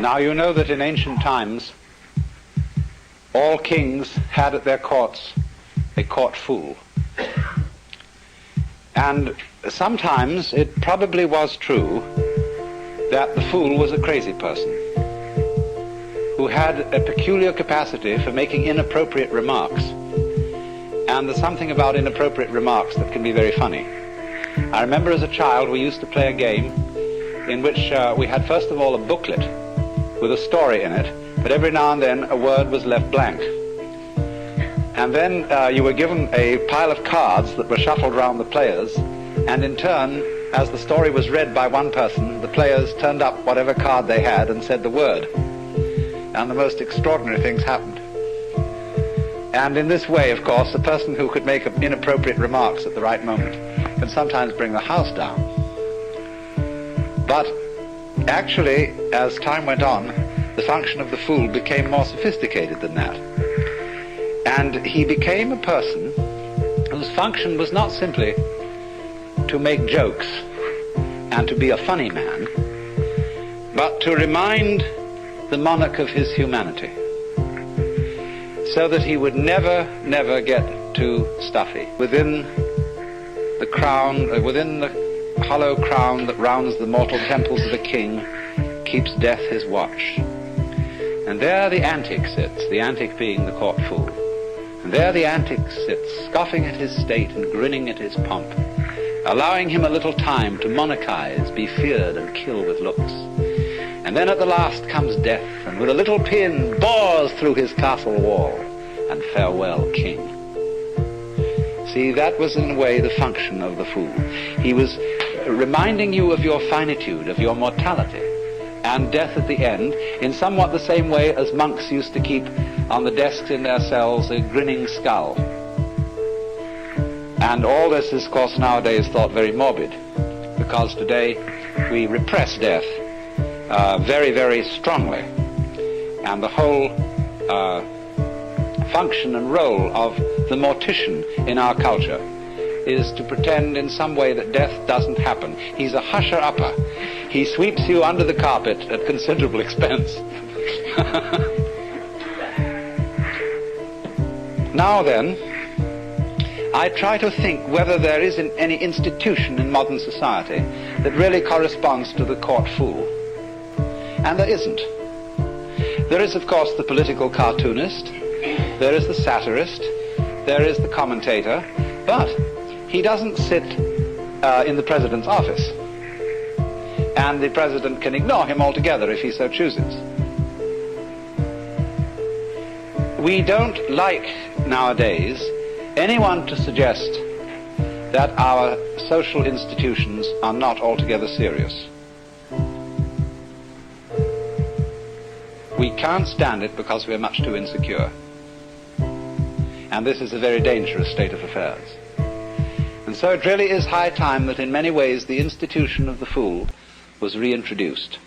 Now you know that in ancient times all kings had at their courts a court fool. And sometimes it probably was true that the fool was a crazy person who had a peculiar capacity for making inappropriate remarks. And there's something about inappropriate remarks that can be very funny. I remember as a child we used to play a game in which we had first of all a booklet with a story in it, but every now and then a word was left blank. And then you were given a pile of cards that were shuffled around the players, and in turn, as the story was read by one person, the players turned up whatever card they had and said the word. And the most extraordinary things happened. And in this way, of course, the person who could make inappropriate remarks at the right moment can sometimes bring the house down. But actually, as time went on, the function of the fool became more sophisticated than that. And he became a person whose function was not simply to make jokes and to be a funny man, but to remind the monarch of his humanity, so that he would never get too stuffy. Within the crown, within the hollow crown that rounds the mortal temples of a king, keeps death his watch. And there the antic sits, the antic being the court fool. And there the antic sits, scoffing at his state and grinning at his pomp, allowing him a little time to monarchize, be feared and kill with looks. And then at the last comes death, and with a little pin bores through his castle wall, and farewell, king. See, that was in a way the function of the fool. He was reminding you of your finitude, of your mortality, and death at the end, in somewhat the same way as monks used to keep on the desks in their cells a grinning skull. And all this is, of course, nowadays thought very morbid, because today we repress death very, very strongly. And the whole function and role of the mortician in our culture is to pretend in some way that death doesn't happen. He's a husher-upper. He sweeps you under the carpet at considerable expense. Now then, I try to think whether there is any institution in modern society that really corresponds to the court fool. And there isn't. There is, of course, the political cartoonist, there is the satirist, there is the commentator, but he doesn't sit in the president's office. And the president can ignore him altogether if he so chooses. We don't like nowadays anyone to suggest that our social institutions are not altogether serious. We can't stand it because we're much too insecure. And this is a very dangerous state of affairs. And so it really is high time that in many ways the institution of the fool was reintroduced.